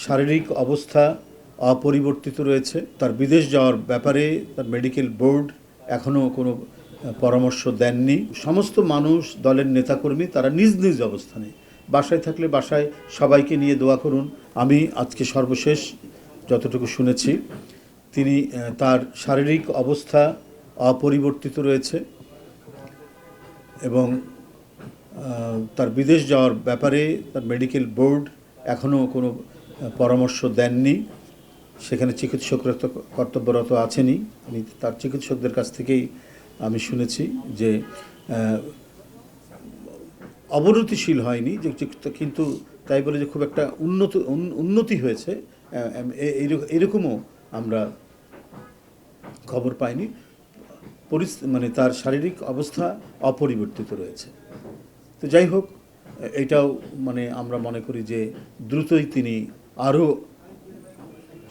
শারীরিক অবস্থা অপরিবর্তিত রয়েছে। তার বিদেশ যাওয়ার ব্যাপারে তার মেডিকেল বোর্ড এখনও কোনো পরামর্শ দেননি। সমস্ত মানুষ, দলের নেতাকর্মী তারা নিজ নিজ অবস্থানে, বাসায় থাকলে বাসায় সবাইকে নিয়ে দোয়া করুন। আমি আজকে সর্বশেষ যতটুকু শুনেছি, তিনি তার শারীরিক অবস্থা অপরিবর্তিত রয়েছে এবং তার বিদেশ যাওয়ার ব্যাপারে তার মেডিকেল বোর্ড এখনও কোনো পরামর্শ দেননি। সেখানে চিকিৎসকরা তো কর্তব্যরত আছেনই। আমি তার চিকিৎসকদের কাছ থেকেই আমি শুনেছি যে অবনতিশীল হয়নি, যে কিন্তু তাই বলে যে খুব একটা উন্নতি হয়েছে এরকমও আমরা খবর পাইনি। মানে তার শারীরিক অবস্থা অপরিবর্তিত রয়েছে। তো যাই হোক, এটাও মানে আমরা মনে করি যে দ্রুতই তিনি আরও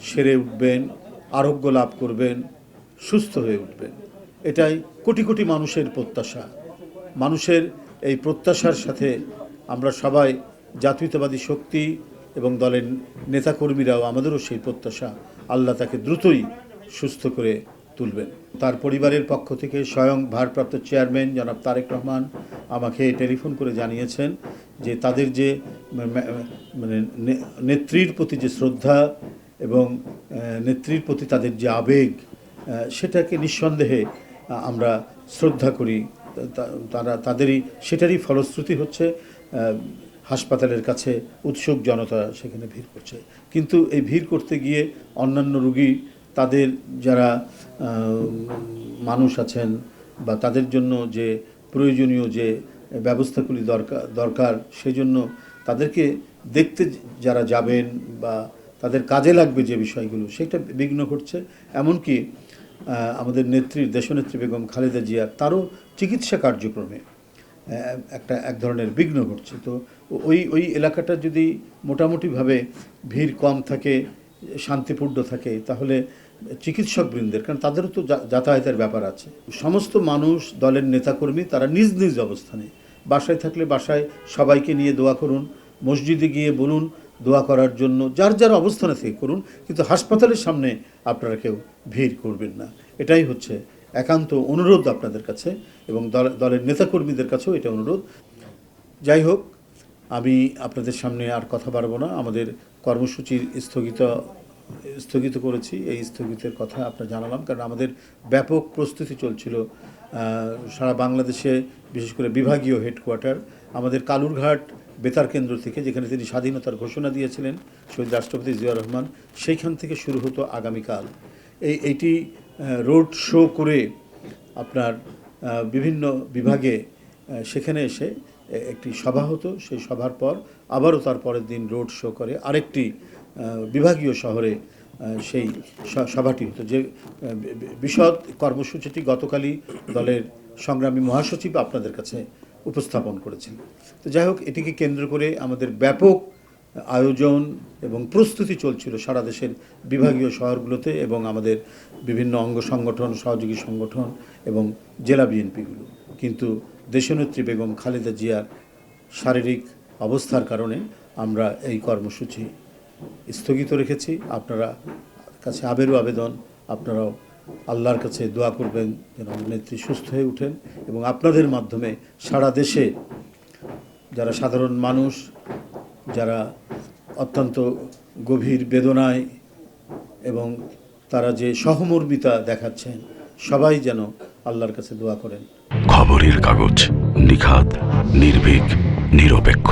সেরে উঠবেন, আরোগ্য লাভ করবেন, সুস্থ হয়ে উঠবেন। এটাই কোটি কোটি মানুষের প্রত্যাশা। মানুষের এই প্রত্যাশার সাথে আমরা সবাই, জাতীয়তাবাদী শক্তি এবং দলের নেতাকর্মীরাও, আমাদেরও সেই প্রত্যাশা আল্লাহ তাকে দ্রুতই সুস্থ করে তুলবেন। তার পরিবারের পক্ষ থেকে স্বয়ং ভারপ্রাপ্ত চেয়ারম্যান জনাব তারেক রহমান আমাকে টেলিফোন করে জানিয়েছেন যে তাদের যে মানে নেত্রীর প্রতি যে শ্রদ্ধা এবং নেত্রীর প্রতি তাদের যে আবেগ, সেটাকে নিঃসন্দেহে আমরা শ্রদ্ধা করি। সেটারই ফলশ্রুতি হচ্ছে হাসপাতালের কাছে উৎসুক জনতা সেখানে ভিড় করছে। কিন্তু এই ভিড় করতে গিয়ে অন্যান্য রোগী, তাদের যারা মানুষ আছেন বা তাদের জন্য যে প্রয়োজনীয় যে ব্যবস্থাগুলি দরকার সেজন্য তাদেরকে দেখতে যারা যাবেন বা তাদের কাজে লাগবে যে বিষয়গুলো, সেটা বিঘ্ন ঘটছে। এমনকি আমাদের দেশনেত্রী বেগম খালেদা জিয়ার তারও চিকিৎসা কার্যক্রমে এক ধরনের বিঘ্ন ঘটছে। তো ওই এলাকাটা যদি মোটামুটিভাবে ভিড় কম থাকে, শান্তিপূর্ণ থাকে, তাহলে চিকিৎসকবৃন্দের, কারণ তাদেরও তো যাতায়াতের ব্যাপার আছে, সমস্ত মানুষ, দলের নেতাকর্মী তারা নিজ নিজ অবস্থানে, বাসায় থাকলে বাসায় সবাইকে নিয়ে দোয়া করুন, মসজিদে গিয়ে বলুন দোয়া করার জন্য, যার যার অবস্থানে থেকে করুন, কিন্তু হাসপাতালের সামনে আপনারা কেউ ভিড় করবেন না। এটাই হচ্ছে একান্ত অনুরোধ আপনাদের কাছে এবং দলের নেতাকর্মীদের কাছেও এটা অনুরোধ। যাই হোক, আমি আপনাদের সামনে আর কথা বাড়াবো না। আমাদের কর্মসূচির স্থগিত করেছি। এই স্থগিতের কথা আপনার জানালাম, কারণ আমাদের ব্যাপক প্রস্তুতি চলছিল সারা বাংলাদেশে, বিশেষ করে বিভাগীয় হেডকোয়ার্টার আমাদের কালুরঘাট বেতার কেন্দ্র থেকে, যেখানে তিনি স্বাধীনতার ঘোষণা দিয়েছিলেন শহীদ রাষ্ট্রপতি জিয়া রহমান, সেইখান থেকে শুরু হতো আগামীকাল। এইটি রোড শো করে আপনার বিভিন্ন বিভাগে সেখানে এসে একটি সভা হতো। সেই সভার পর আবারও তার পরের দিন রোড শো করে আরেকটি বিভাগীয় শহরে সেই সভাটি হতো। যে বিশদ কর্মসূচিটি গতকালই দলের সংগ্রামী মহাসচিব আপনাদের কাছে উপস্থাপন করেছেন। তো যাই হোক, এটিকে কেন্দ্র করে আমাদের ব্যাপক আয়োজন এবং প্রস্তুতি চলছিল সারা দেশের বিভাগীয় শহরগুলোতে এবং আমাদের বিভিন্ন অঙ্গ সংগঠন, সহযোগী সংগঠন এবং জেলা বিএনপিগুলো। কিন্তু দেশনেত্রী বেগম খালেদা জিয়ার শারীরিক অবস্থার কারণে আমরা এই কর্মসূচি স্থগিত রেখেছি। আপনারা কাছে আবেদন, আপনারাও আল্লাহর কাছে দোয়া করবেন যেন নেত্রী সুস্থ হয়ে উঠেন এবং আপনাদের মাধ্যমে সারা দেশে যারা সাধারণ মানুষ, যারা অত্যন্ত গভীর বেদনায় এবং তারা যে সহমর্মিতা দেখাচ্ছেন, সবাই যেন আল্লাহর কাছে দোয়া করেন। খবরের কাগজ, নিখাত, নির্ভীক, নিরপেক্ষ।